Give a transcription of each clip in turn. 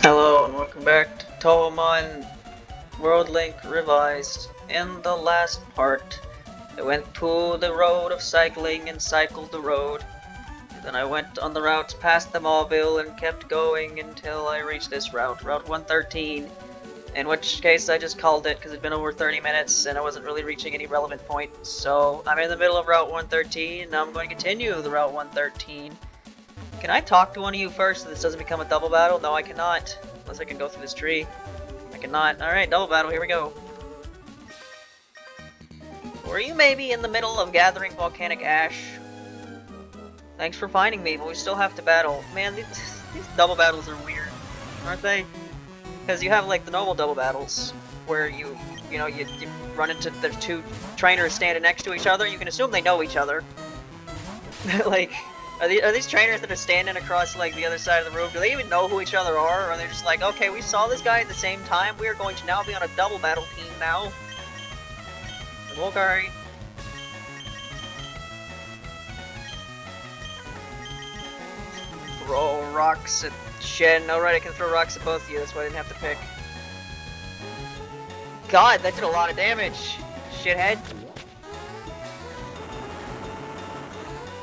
Hello and welcome back to Touhoumon World Link Revised. In the last part, I went to the road of cycling and cycled the road. Then I went on the routes past the Mallville and kept going until I reached this route, Route 113. In which case I just called it because it'd been over 30 minutes and I wasn't really reaching any relevant point. So I'm in the middle of Route 113 and now I'm going to continue the Route 113. Can I talk to one of you first so this doesn't become a double battle? No, I cannot. Unless I can go through this tree. I cannot. Alright, double battle, here we go. Were you maybe in the middle of gathering volcanic ash? Thanks for finding me, but we still have to battle. Man, these double battles are weird, aren't they? Because you have like the normal double battles, where you run into the two trainers standing next to each other. You can assume they know each other. Like, are these trainers that are standing across like the other side of the room, do they even know who each other are? Or are they just like, okay, we saw this guy at the same time, we are going to now be on a double battle team now? Okay. Throw rocks at Shen. Alright, I can throw rocks at both of you, that's why I didn't have to pick. God, that did a lot of damage, shithead.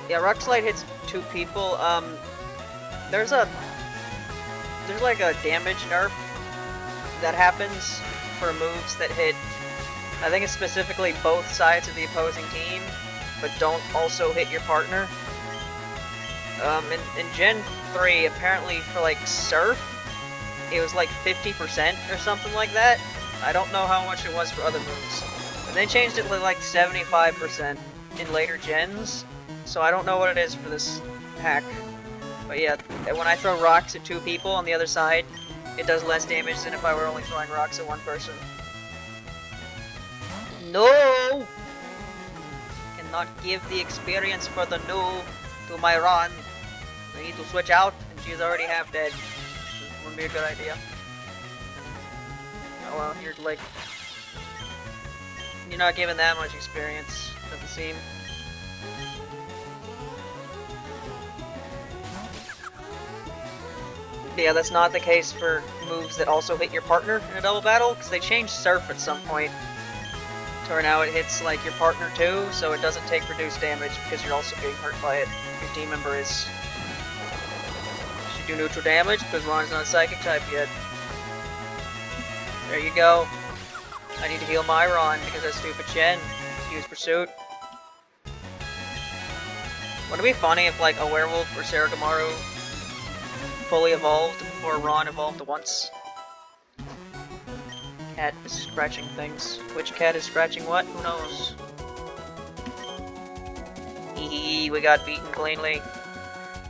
Yeah, Rock Slide hits two people. There's like a damage nerf that happens for moves that hit, I think it's specifically both sides of the opposing team, but don't also hit your partner. In Gen 3, apparently for like Surf, it was like 50% or something like that. I don't know how much it was for other moves. And they changed it to like 75% in later gens. So I don't know what it is for this hack. But yeah, when I throw rocks at two people on the other side, it does less damage than if I were only throwing rocks at one person. No! Cannot give the experience for the new to my Ron. I need to switch out, and she's already half dead. This wouldn't be a good idea. Oh well, you're not given that much experience, doesn't seem. Yeah, that's not the case for moves that also hit your partner in a double battle, because they changed Surf at some point. To now it hits like your partner too, so it doesn't take reduced damage because you're also being hurt by it. Your team member is. Should do neutral damage because Ron's not psychic type yet. There you go. I need to heal my Ron because that stupid Shen. Use Pursuit. Wouldn't it be funny if like a werewolf or Saragamaru fully evolved before Ron evolved once? Cat is scratching things. Which cat is scratching what? Who knows? Hehe, we got beaten cleanly.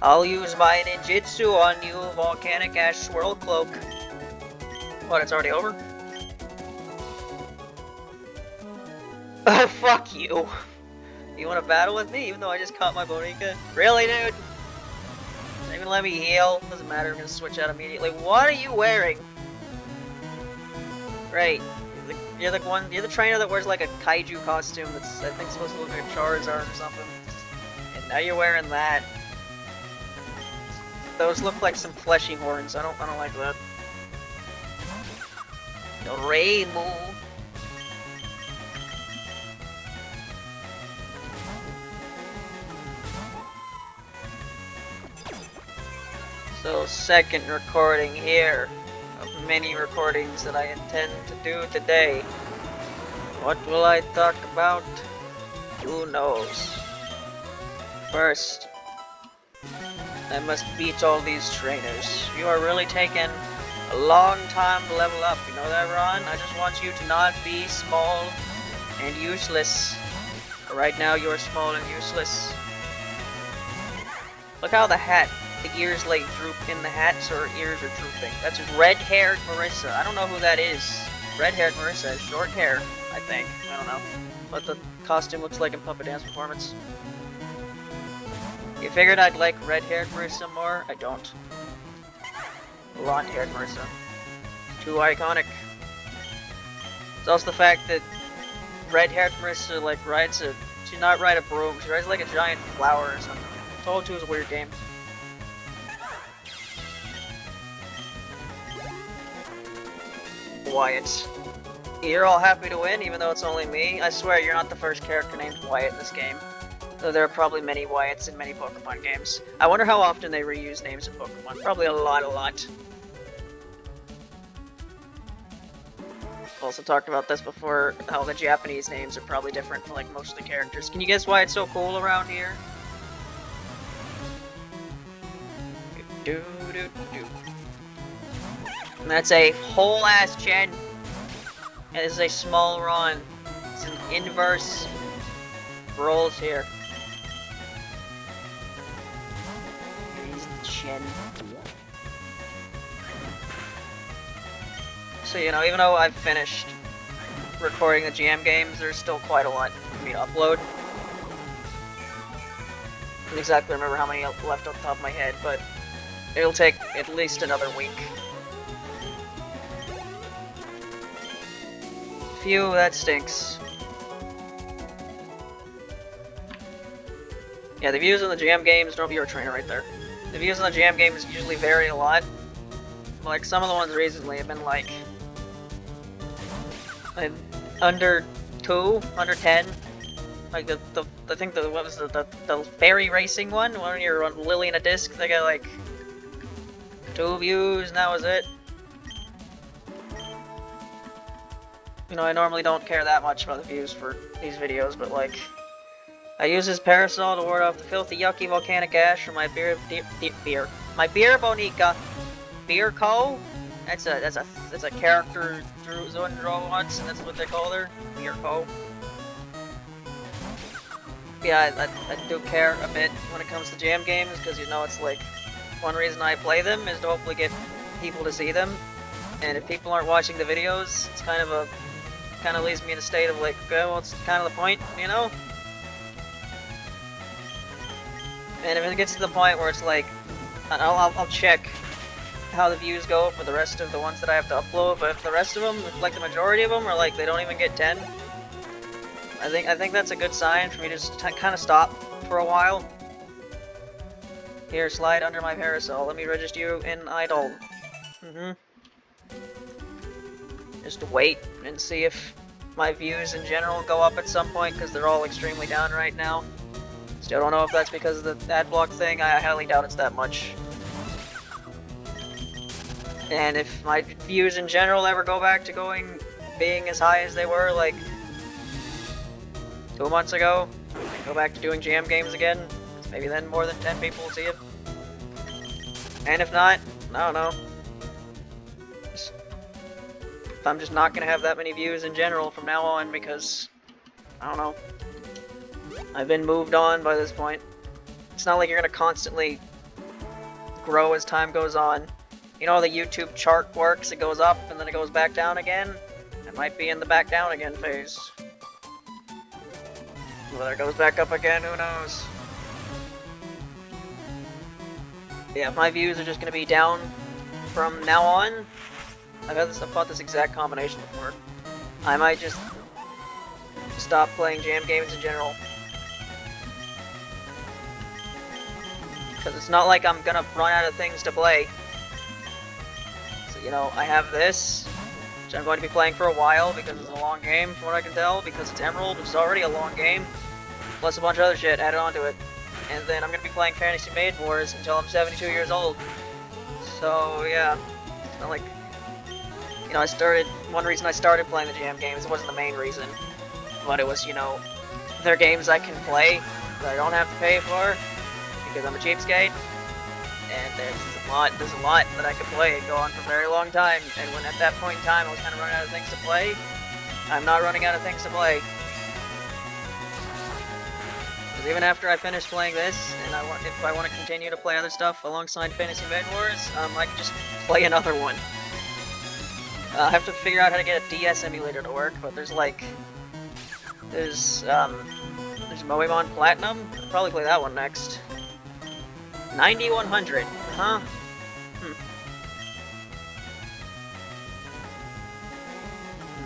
I'll use my ninjutsu on you, Volcanic Ash Swirl Cloak. What, it's already over? Oh, fuck you. You wanna battle with me even though I just caught my Bonica? Really, dude? Don't even let me heal. Doesn't matter, I'm gonna switch out immediately. What are you wearing? Right. You're the trainer that wears like a kaiju costume that's, I think, supposed to look like a Charizard or something. And now you're wearing that. Those look like some fleshy horns. I don't like that. Doraemon. So, second recording here of many recordings that I intend to do today. What will I talk about? Who knows? First, I must beat all these trainers. You are really taking a long time to level up, you know that, Ron? I just want you to not be small and useless. Right now you are small and useless. Look how the ears like droop in the hat, so her ears are drooping. That's red-haired Marissa. I don't know who that is. Red-haired Marissa has short hair, I think. I don't know what the costume looks like in Puppet Dance Performance. You figured I'd like red-haired Marissa more? I don't. Blonde-haired Marissa. Too iconic. It's also the fact that red-haired Marissa like she not ride a broom, she rides like a giant flower or something. Told you it was a weird game. Wyatt. You're all happy to win, even though it's only me. I swear you're not the first character named Wyatt in this game. Though there are probably many Wyatts in many Pokemon games. I wonder how often they reuse names in Pokemon. Probably a lot. Also talked about this before, how the Japanese names are probably different from like most of the characters. Can you guess why it's so cool around here? And that's a whole ass Chen. And this is a small Ron. It's an inverse rolls here. Here's the Chen. So, you know, even though I've finished recording the GM games, there's still quite a lot for me to upload. I don't exactly remember how many left off the top of my head, but it'll take at least another week. Phew, that stinks. Yeah, the views on the GM games, don't be your trainer right there. The views on the GM games usually vary a lot. Like, some of the ones recently have been like under 2, under 10. Like I think what was the fairy racing one when you're on Lily in a disc, they got like 2 views and that was it. You know, I normally don't care that much about the views for these videos, but like, I use this parasol to ward off the filthy, yucky volcanic ash from my beer bonica. Beer Co. That's a character Zoan draw once, and that's what they call her. Beer Co. Yeah, I do care a bit when it comes to jam games, because you know it's like, one reason I play them is to hopefully get people to see them, and if people aren't watching the videos, it's kind of leaves me in a state of like, okay, well, it's kind of the point, you know? And if it gets to the point where it's like, I'll check how the views go for the rest of the ones that I have to upload, but if the rest of them, like the majority of them, are like, they don't even get 10, I think that's a good sign for me to just kind of stop for a while. Here, slide under my parasol. Let me register you in Idol. Just wait and see if my views in general go up at some point, because they're all extremely down right now. Still don't know if that's because of the ad block thing. I highly doubt it's that much. And if my views in general ever go back to being as high as they were like 2 months ago, and go back to doing jam games again, maybe then more than 10 people will see it. And if not, I don't know. I'm just not gonna have that many views in general from now on, because I don't know. I've been moved on by this point. It's not like you're gonna constantly grow as time goes on. You know how the YouTube chart works? It goes up and then it goes back down again? It might be in the back down again phase. Whether it goes back up again, who knows? Yeah, my views are just gonna be down from now on. I've thought this exact combination before. I might just stop playing jam games in general. Because it's not like I'm gonna run out of things to play. So, you know, I have this, which I'm going to be playing for a while because it's a long game, from what I can tell, because it's Emerald, which is already a long game, plus a bunch of other shit added onto it. And then I'm gonna be playing Fantasy Maid Wars until I'm 72 years old. So, yeah. It's not like, you know, one reason I started playing the jam games, it wasn't the main reason, but it was, you know, they're games I can play that I don't have to pay for, because I'm a cheapskate, and there's a lot that I could play and go on for a very long time, and when at that point in time I was kind of running out of things to play, I'm not running out of things to play. Because even after I finish playing this, and if I want to continue to play other stuff alongside Fantasy Maid Wars, I can just play another one. I have to figure out how to get a DS emulator to work, but there's Moemon Platinum. I'll probably play that one next. 9100, huh?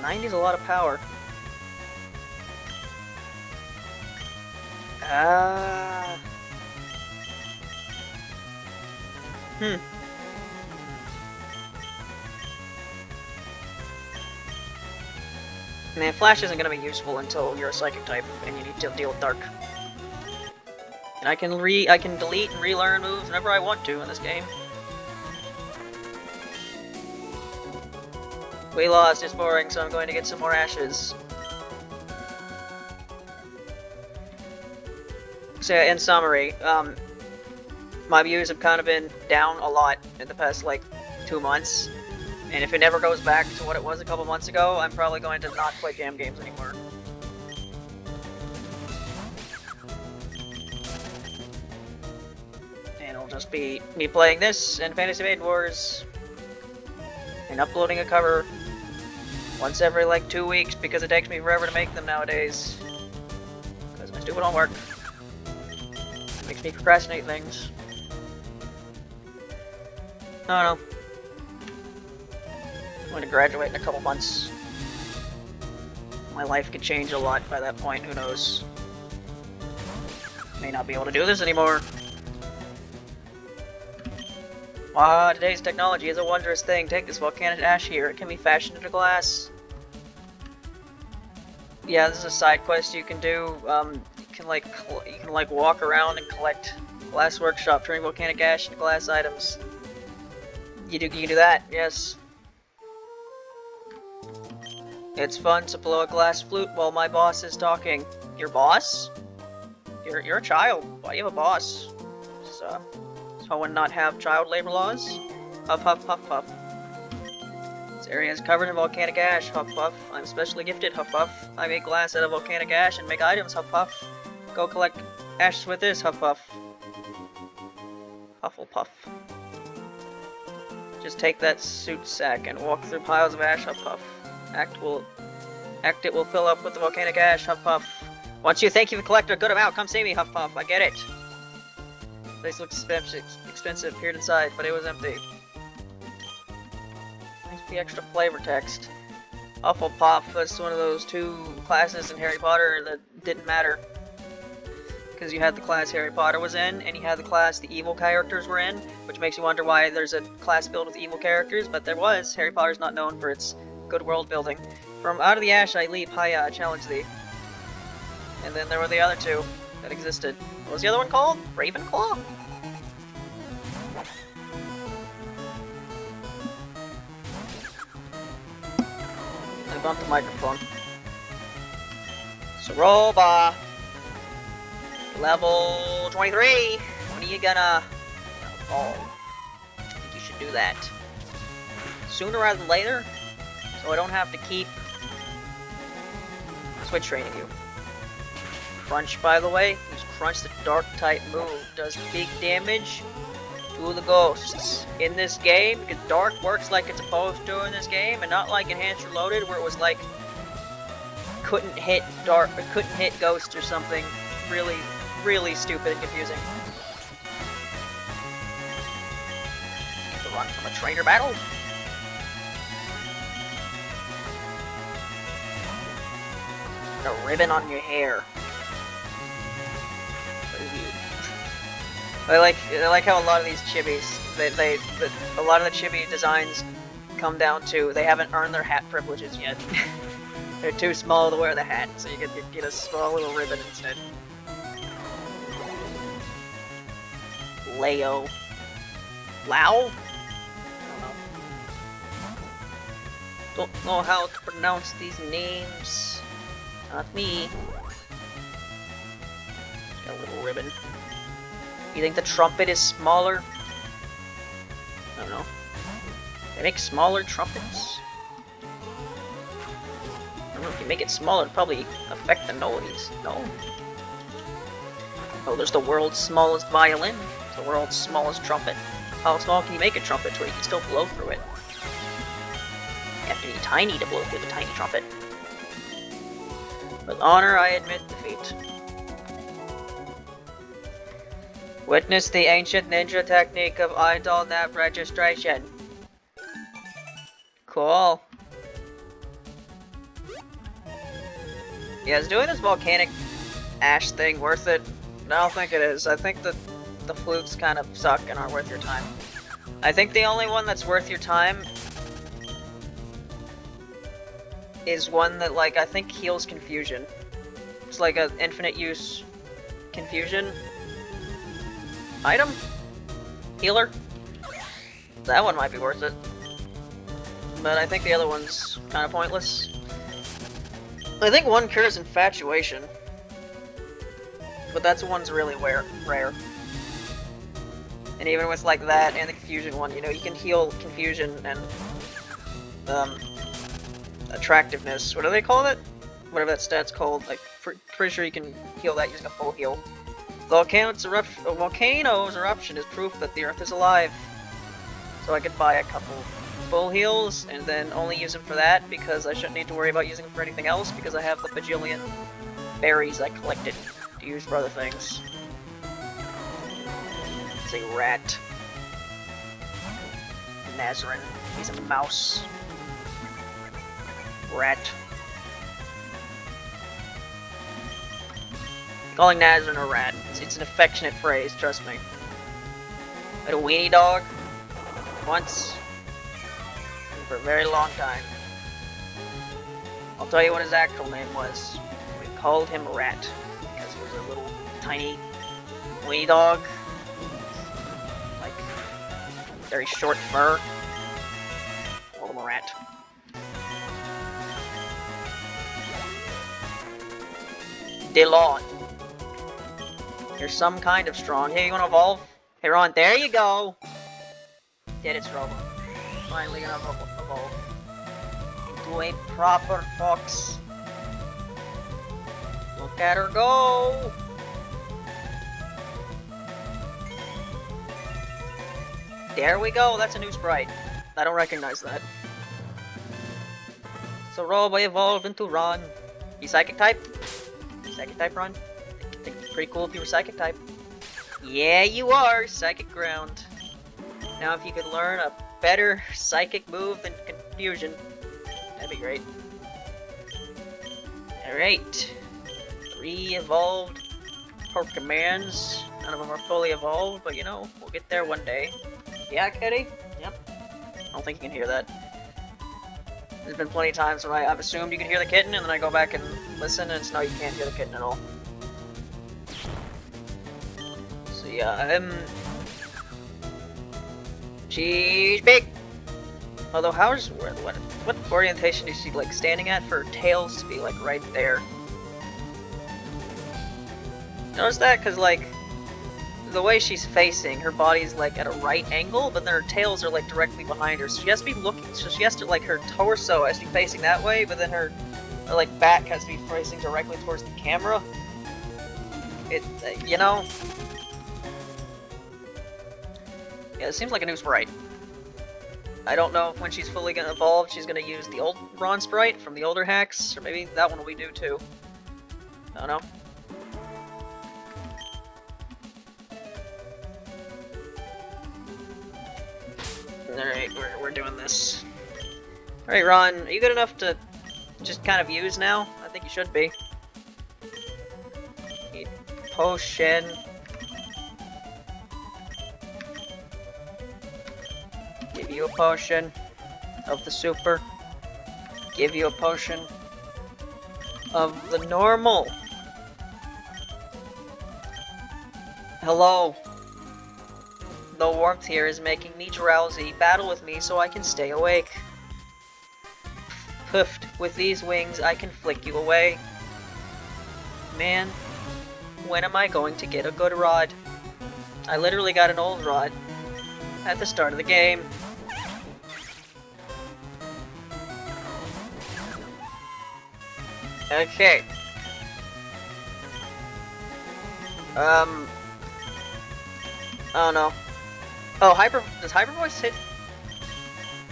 90's a lot of power. And Flash isn't going to be useful until you're a Psychic type, and you need to deal with Dark. And I can delete and relearn moves whenever I want to in this game. We lost, it's boring, so I'm going to get some more ashes. So in summary, my views have kind of been down a lot in the past, like, 2 months. And if it never goes back to what it was a couple months ago, I'm probably going to not play jam games anymore. And it'll just be me playing this and Fantasy Maiden Wars and uploading a cover once every like 2 weeks because it takes me forever to make them nowadays. Because my stupid homework makes me procrastinate things. I don't know. I'm going to graduate in a couple months. My life could change a lot by that point, who knows. May not be able to do this anymore. Wow, today's technology is a wondrous thing. Take this volcanic ash here. It can be fashioned into glass. Yeah, this is a side quest you can do. You can like walk around and collect glass workshop, turning volcanic ash into glass items. You can do that, yes. It's fun to blow a glass flute while my boss is talking. Your boss? You're a child. Why do you have a boss? So someone not have child labor laws? Huff huff huff huff. This area is covered in volcanic ash. Huff huff. I'm specially gifted. Huff huff. I make glass out of volcanic ash and make items. Huff huff. Go collect ashes with this. Huff huff. Hufflepuff. Just take that suit sack and walk through piles of ash. Huff huff. It will fill up with the volcanic ash. Huff puff. Once you think you've collected a good amount, come see me. Huff puff. I get it. Place looks expensive. Peered inside, but it was empty. Thanks for the extra flavor text. Hufflepuff was one of those 2 classes in Harry Potter that didn't matter. Because you had the class Harry Potter was in, and you had the class the evil characters were in, which makes you wonder why there's a class filled with evil characters, but there was. Harry Potter's not known for its good world building. From out of the ash I leap, hiya, challenge thee. And then there were the other 2 that existed. What was the other one called? Ravenclaw? I bumped the microphone. Soroba! Level 23! When are you gonna fall? I think you should do that. Sooner rather than later? So I don't have to keep switch training you. Crunch, by the way, use Crunch, the dark type move, does big damage to the ghosts. In this game, because dark works like it's supposed to in this game, and not like Enhanced Reloaded, where it was like couldn't hit ghosts or something really, really stupid and confusing. Get to run from a trainer battle. A ribbon on your hair. I like how a lot of these chibis, a lot of the chibi designs come down to they haven't earned their hat privileges yet. They're too small to wear the hat, so you get a small little ribbon instead. Leo. Lao? Don't know how to pronounce these names. Not me. Got a little ribbon. You think the trumpet is smaller? I don't know. They make smaller trumpets? I don't know, if you make it smaller, it'd probably affect the noise. No? Oh, there's the world's smallest violin. It's the world's smallest trumpet. How small can you make a trumpet to where you can still blow through it? You have to be tiny to blow through the tiny trumpet. With honor, I admit defeat. Witness the ancient ninja technique of idol nav registration. Cool. Yeah, is doing this volcanic ash thing worth it? I don't think it is. I think that the flutes kind of suck and aren't worth your time. I think the only one that's worth your time is one that, like, I think heals confusion. It's like an infinite use confusion item? Healer? That one might be worth it. But I think the other one's kind of pointless. I think one cures infatuation. But that's one's really rare. And even with like that and the confusion one, you know, you can heal confusion and attractiveness. What do they call it? Whatever that stat's called. Like, pretty sure you can heal that using a full heal. Volcano's eruption is proof that the Earth is alive. So I could buy a couple full heals and then only use them for that because I shouldn't need to worry about using them for anything else because I have the bajillion berries I collected to use for other things. It's a rat. Nazarene. He's a mouse. Rat. Calling Nazarene a rat. It's an affectionate phrase, trust me. I had a weenie dog once for a very long time. I'll tell you what his actual name was. We called him Rat because he was a little tiny weenie dog. Like, very short fur. Called him a Rat. Delon. You're some kind of strong. Hey, you wanna evolve? Hey, Ron, there you go! Did its robot. Finally gonna evolve into a proper fox. Look at her go! There we go, that's a new sprite. I don't recognize that. So Robo evolved into Ron. You psychic type? Psychic type, Ron? I think it'd be pretty cool if you were psychic type. Yeah, you are! Psychic ground. Now if you could learn a better psychic move than confusion, that'd be great. Alright. 3 evolved Pokemons. None of them are fully evolved, but you know, we'll get there one day. Yeah, kitty? Yep. I don't think you can hear that. There's been plenty of times when I've assumed you can hear the kitten, and then I go back and listen, and it's no, you can't hear the kitten at all. So yeah, she's big! Although, what orientation is she, like, standing at for her tails to be, like, right there? Notice that? Because, like, the way she's facing, her body's, like, at a right angle, but then her tails are, like, directly behind her. So she has to be looking, so she has to, like, her torso has to be facing that way, but then her like, back has to be facing directly towards the camera. You know? Yeah, it seems like a new sprite. I don't know if when she's fully gonna evolve, she's gonna use the old Ron sprite from the older hacks, or maybe that one will be new too. I don't know. Alright, we're doing this. Alright, Ron, are you good enough to just kind of use now? I think you should be. Need potion. Give you a potion of the super. Give you a potion of the normal. Hello. The warmth here is making me drowsy. Battle with me so I can stay awake. Poofed. With these wings, I can flick you away. Man, when am I going to get a good rod? I literally got an old rod at the start of the game. Okay. I don't know. Oh, does Hyper Voice hit?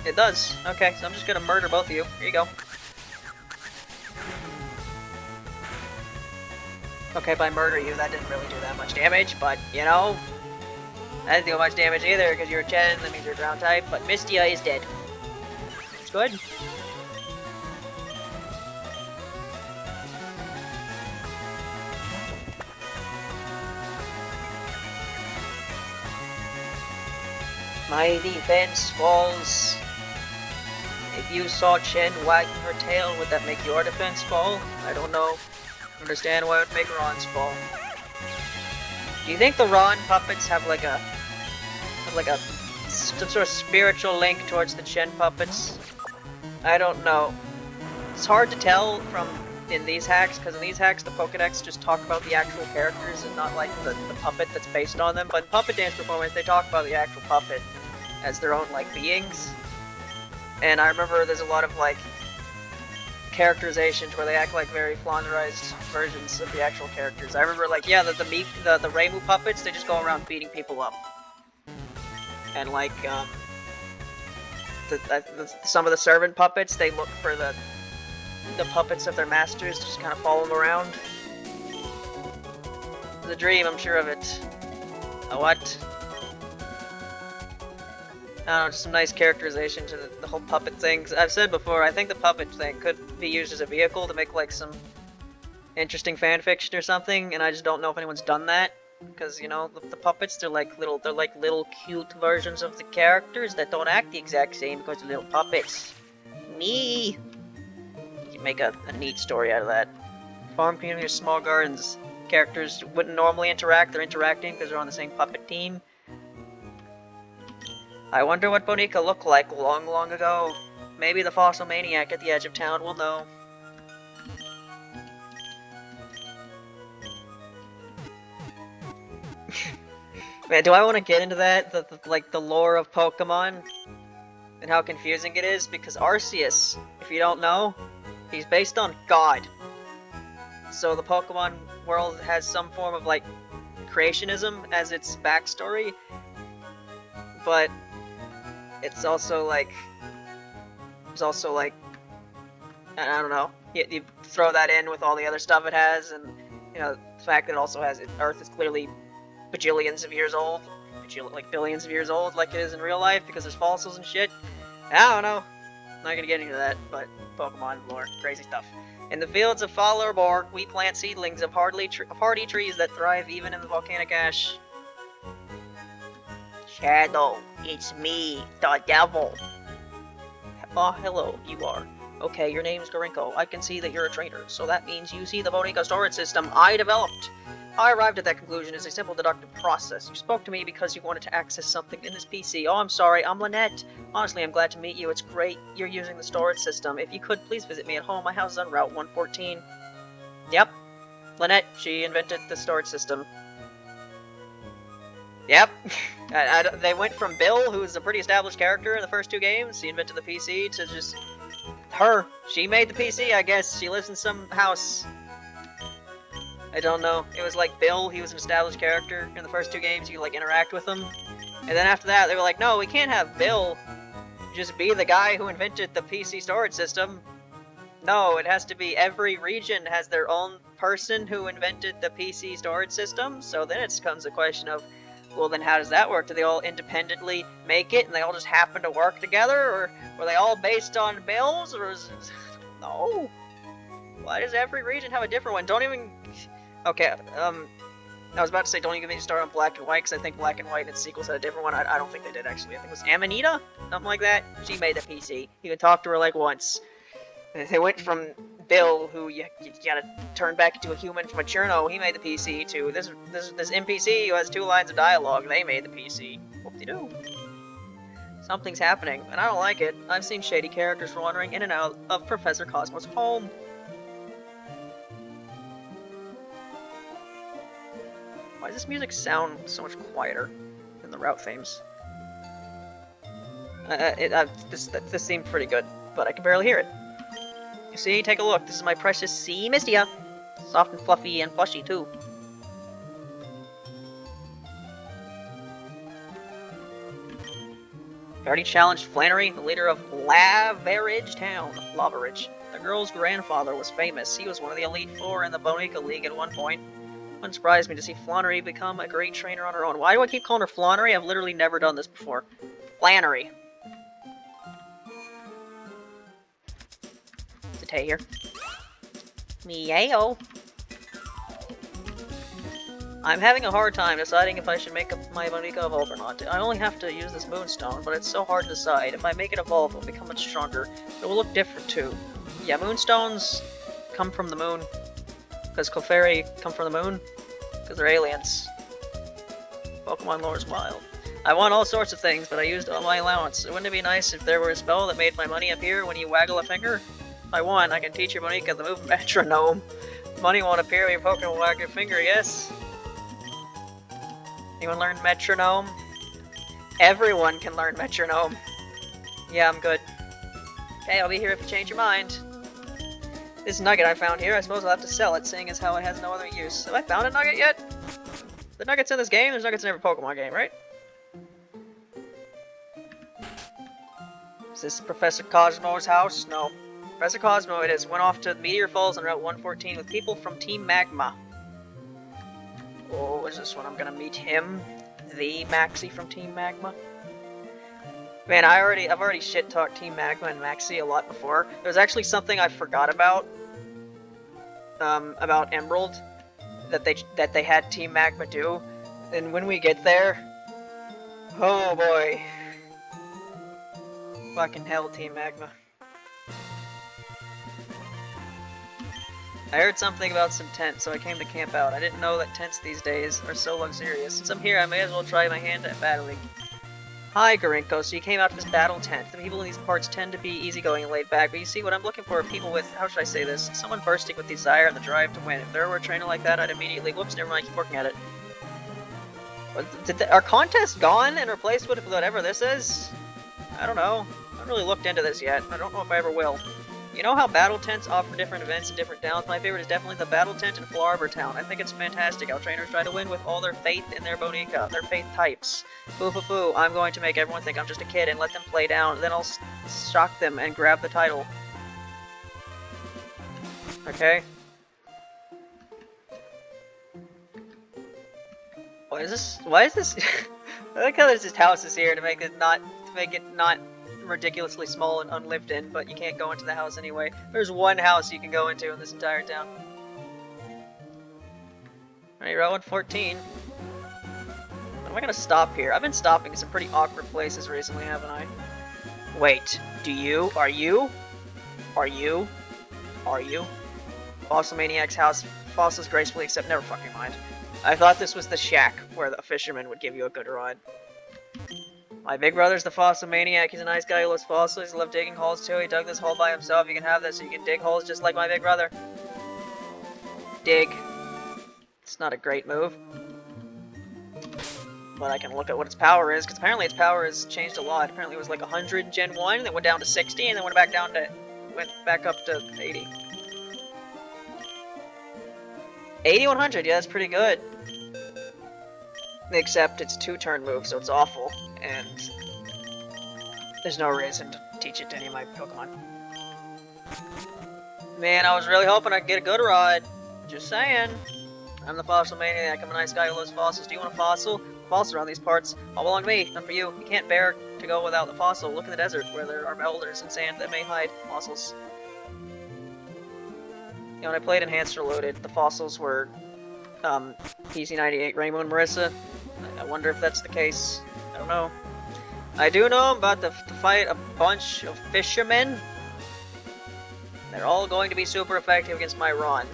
It does. Okay, so I'm just gonna murder both of you. Here you go. Okay, if I murder you, that didn't really do that much damage, but, you know, that didn't do much damage either, because you're a Chen, that means you're ground type, but Mistia is dead. It's good. My defense falls If you saw Chen wagging her tail, would that make your defense fall? I don't know. Understand why it would make Ron's fall. Do you think the Ron puppets have like some sort of spiritual link towards the Chen puppets? I don't know. It's hard to tell from in these hacks, because in these hacks the Pokédex just talk about the actual characters and not like the puppet that's based on them. But in Puppet Dance Performance they talk about the actual puppet as their own like beings. And I remember there's a lot of like characterizations where they act like very flanderized versions of the actual characters. I remember like, yeah, the Reimu puppets, they just go around beating people up. And like, some of the servant puppets, they look for the puppets of their masters to just kind of follow them around. It's a dream, I'm sure of it. A what? I don't know, just some nice characterization to the whole puppet thing. I've said before, I think the puppet thing could be used as a vehicle to make like some interesting fanfiction or something, and I just don't know if anyone's done that. Because, you know, the puppets, they're like little cute versions of the characters that don't act the exact same because they're little puppets. Me! You can make a neat story out of that. Farm community or small gardens. Characters wouldn't normally interact, they're interacting because they're on the same puppet team. I wonder what Bonica looked like long, long ago. Maybe the fossil maniac at the edge of town will know. Man, do I want to get into that? Like the lore of Pokemon? And how confusing it is? Because Arceus, if you don't know, he's based on God. So the Pokemon world has some form of like creationism as its backstory. But it's also like, I don't know, you throw that in with all the other stuff it has, and you know, the fact that it also has, Earth is clearly bajillions of years old, like billions of years old, like it is in real life, because there's fossils and shit. I don't know, I'm not gonna get into that, but Pokemon lore, crazy stuff. In the fields of Fallarbor, we plant seedlings of hardy trees that thrive even in the volcanic ash. Shadow, it's me, the devil. Oh, hello, you are. Okay, your name's Gorinko. I can see that you're a trainer, so that means you see the Bonica storage system I developed. I arrived at that conclusion as a simple deductive process. You spoke to me because you wanted to access something in this PC. Oh, I'm sorry, I'm Lynette. Honestly, I'm glad to meet you. It's great you're using the storage system. If you could, please visit me at home. My house is on Route 114. Yep. Lynette, she invented the storage system. Yep. They went from Bill, who's a pretty established character in the first two games, he invented the PC, to just her. She made the PC, I guess. She lives in some house. I don't know. It was like Bill, he was an established character in the first two games, you could like interact with him. And then after that, they were like, no, we can't have Bill just be the guy who invented the PC storage system. No, it has to be every region has their own person who invented the PC storage system. So then it becomes a question of, well, then how does that work? Do they all independently make it and they all just happen to work together? Or were they all based on bills? Or no. Why does every region have a different one? Don't even... Okay, I was about to say don't even get me started on Black and White, because I think Black and White and its sequels had a different one. I don't think they did, actually. I think it was Amanita? Something like that. She made the PC. You can talk to her like once. They went from Bill, who you gotta turn back into a human from a Cherno, he made the PC, to this NPC who has 2 lines of dialogue, they made the PC. Whoop-de-doo. Something's happening, and I don't like it. I've seen shady characters wandering in and out of Professor Cosmo's home. Why does this music sound so much quieter than the route themes? This seemed pretty good, but I can barely hear it. You see, take a look. This is my precious sea Mistia. Soft and fluffy and plushy, too. I already challenged Flannery, the leader of Laveridge Town. Laveridge. The girl's grandfather was famous. He was one of the Elite Four in the Bonica League at one point. Wouldn't surprise me to see Flannery become a great trainer on her own. Why do I keep calling her Flannery? I've literally never done this before. Flannery. Is it here? Meow. I'm having a hard time deciding if I should make my Monica evolve or not. I only have to use this moonstone, but it's so hard to decide. If I make it evolve, it'll become much stronger. It will look different too. Yeah, moonstones come from the moon. Because Clefairy come from the moon. Because they're aliens. Pokemon lore is wild. I want all sorts of things, but I used all my allowance. Wouldn't it be nice if there were a spell that made my money appear when you waggle a finger? If I want, I can teach your Monica the move metronome. Money won't appear when your Pokemon wag your finger, yes? Anyone learn metronome? Everyone can learn metronome. Yeah, I'm good. Okay, I'll be here if you change your mind. This nugget I found here, I suppose I'll have to sell it, seeing as how it has no other use. Have I found a nugget yet? The nuggets in this game? There's nuggets in every Pokemon game, right? Is this Professor Cosmo's house? No. Professor Cosmo it is. Went off to Meteor Falls on Route 114 with people from Team Magma. Oh, is this when I'm gonna meet him? The Maxie from Team Magma? Man, I've already shit-talked Team Magma and Maxie a lot before. There's actually something I forgot about Emerald that they had Team Magma do. And when we get there, oh boy. Fucking hell, Team Magma. I heard something about some tents, so I came to camp out. I didn't know that tents these days are so luxurious. Since I'm here, I may as well try my hand at battling. Hi, Garinko. So you came out to this battle tent. The people in these parts tend to be easygoing and laid back, but you see, what I'm looking for are people with, how should I say this, someone bursting with desire and the drive to win. If there were a trainer like that, I'd immediately, whoops, never mind, keep working at it. Are contests gone and replaced with whatever this is? I don't know. I haven't really looked into this yet. I don't know if I ever will. You know how battle tents offer different events and different towns? My favorite is definitely the battle tent in Fallarbor Town. I think it's fantastic how trainers try to win with all their faith in their Bonica, their faith types. Boo boo boo, I'm going to make everyone think I'm just a kid and let them play down, then I'll shock them and grab the title. Okay? What is this? Why is this? I like how there's just houses here to make it not ridiculously small and unlived in, but you can't go into the house anyway. There's one house you can go into in this entire town. Alright, Route 114. When am I gonna stop here? I've been stopping in some pretty awkward places recently, haven't I? Wait, are you? Fossil Maniac's house, fossils gracefully accept, never fucking mind. I thought this was the shack where the fisherman would give you a good ride. My big brother's the Fossil Maniac. He's a nice guy who loves fossils. He loves digging holes too. He dug this hole by himself. You can have this so you can dig holes just like my big brother. Dig. It's not a great move. But I can look at what its power is, because apparently its power has changed a lot. Apparently it was like 100 in Gen 1, then went down to 60, and then went back up to 80. 80-100, yeah, that's pretty good. Except it's 2-turn move, so it's awful, and there's no reason to teach it to any of my Pokemon. Man, I was really hoping I'd get a good ride. Just saying. I'm the Fossil Maniac. I'm a nice guy who loves fossils. Do you want a fossil? Fossils around these parts all belong to me, not for you. You can't bear to go without the fossil. Look in the desert, where there are boulders and sand that may hide fossils. You know, when I played Enhanced Reloaded, the fossils were PC98, Rainbow, and Marissa. I wonder if that's the case. I don't know. I do know I'm about to fight a bunch of fishermen. They're all going to be super effective against my Ron.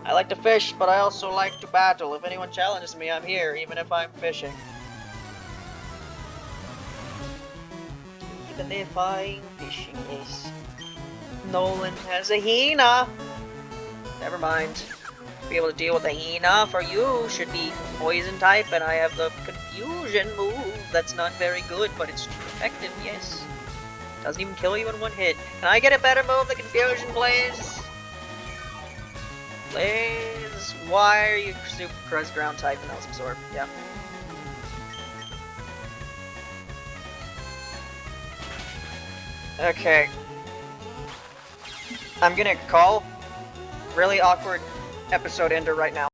I like to fish, but I also like to battle. If anyone challenges me, I'm here, even if I'm fishing. Even if I'm fishing, yes. Nolan has a Hina. Never mind. To be able to deal with a Hina for you should be poison type, and I have the confusion move. That's not very good, but it's effective, yes. Doesn't even kill you in one hit. Can I get a better move, the confusion, please? Please. Why are you super crust ground type and that was absorb? Yeah. Okay. I'm gonna call really awkward episode ender right now.